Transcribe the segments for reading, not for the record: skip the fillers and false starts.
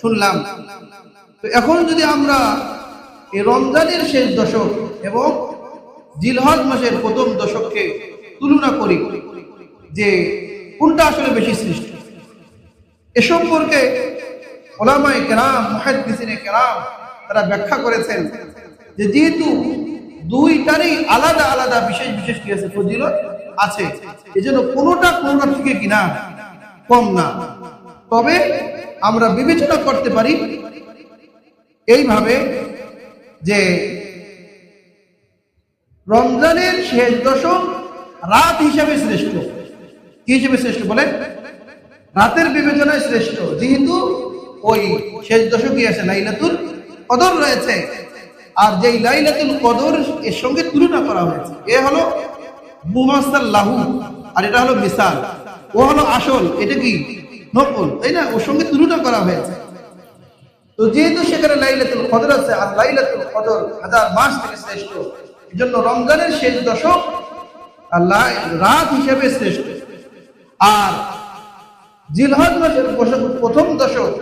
শুনলাম। তো এখন যদি আমরা এই রমজানের শেষ দশক এবং জিলহজ মাসের প্রথম দশককে তুলনা করি যে কোনটা আসলে বেশি শ্রেষ্ঠ, এ সম্পর্কে উলামায়ে কেরাম, মুহাদ্দিসিনে কেরাম তারা ব্যাখ্যা করেছেন যে যেহেতু দুইটারই আলাদা আলাদা বিশেষ বিশেষ কি আছে, ফজিলত আছে, এজন্য কোনোটা থেকে কিনা কম না। তবে আমরা বিবেচনা করতে পারি এইভাবে যে রমজানের শেষ দশক রাত হিসাবে শ্রেষ্ঠ। কি হিসেবে শ্রেষ্ঠ বলেন? রাতের বিবেচনায় শ্রেষ্ঠ, যেহেতু ওই শেষ দশকই আছে লাইলাতুল কদর রয়েছে, আর যেই লাইলাতুল কদর এর সঙ্গে তুলনা করা হয়েছে, এ হলো মুমাসাল লাহু আর এটা হলো মিসাল, ও হলো আসল, এটা কি নকল, তাই না? ওর সঙ্গে তুলনা করা হয়েছে। তো যেহেতু সেখানে লাইলাতুল কদর আছে আর লাইলাতুল কদর 1000 মাস থেকে শ্রেষ্ঠ, এজন্য রমজানের শেষ দশক আল্লাহ রাত হিসেবে শ্রেষ্ঠ, আর জিলহজ মাসের প্রথম দশক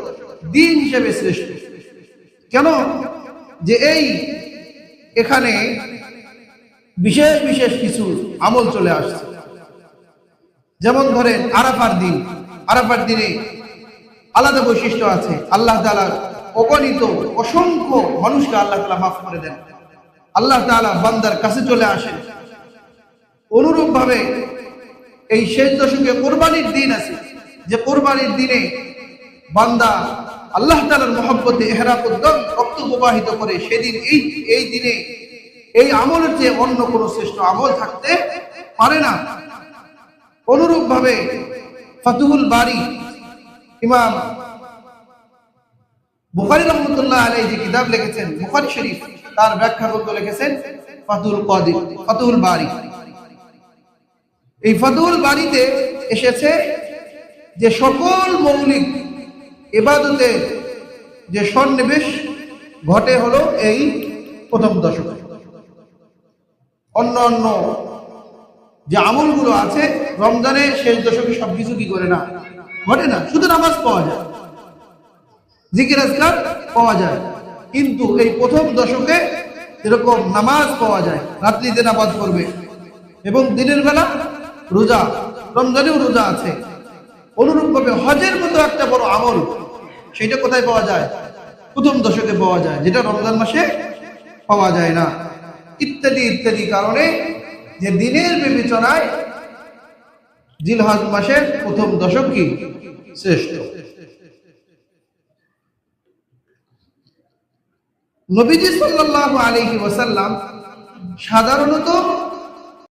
দিন হিসেবে শ্রেষ্ঠ। কেন? যে এই এখানে বিশেষ বিশেষ কিছু আমল চলে আসছে। যেমন ধরেন আরাফার দিন, আরাফার দিনে আলাদা বৈশিষ্ট্য আছে। আল্লাহ তাআলা অগণিত অসংখ্য মানুষকে আল্লাহ তাআলা মাফ করে দেন, আল্লাহ তাআলা বান্দার কাছে চলে আসেন। অনুরূপ ভাবে এই শেষ দশকে কোরবানির দিন আছে, যে কোরবানির দিনে বান্দা আল্লাহ তাআলার মহব্বতে ইহরাকুদ্দম রক্ত প্রবাহিত করে, সেদিন এই দিনে এই আমলের চেয়ে অন্য কোনো শ্রেষ্ঠ আমল থাকতে পারে না। অনুরূপ ভাবে ফাতুহুল বারি, ইমাম বুখারী রাহমাতুল্লাহ আলাইহি যে কিতাব লিখেছেন বুখারী শরীফ, তার ব্যাখ্যা করতে লিখেছেন ফাতুহুল বারি। এই ফাতুহুল বারিতে এসেছে যে সকল মৌলিক ইবাদতের যে সন্নিবেশ ঘটে হলো এই প্রথম দশকে। অন্য অন্য যে আমলগুলো আছে রমজানের শেষ দশকে সবকিছু কি করে না, ঘটে না। শুধু নামাজ পাওয়া যায়, জিকির আজকার পাওয়া যায়, কিন্তু এই প্রথম দশকে যেরকম নামাজ পাওয়া যায়, রাত্রিতে নামাজ পড়বে এবং দিনের বেলা রোজা, রমজানেও রোজা আছে। অনুরূপভাবে হজের মতো একটা বড় আমল, সেটা কোথায় পাওয়া যায়? প্রথম দশকে পাওয়া যায়, যেটা রমজান মাসে পাওয়া যায় না। ইত্যাদি ইত্যাদি কারণে যে দিনের বিবেচনায় জিলহজ মাসের প্রথম দশক কি শ্রেষ্ঠ। নবীজি সাল্লাল্লাহু আলাইহি ওয়াসাল্লাম সাধারণত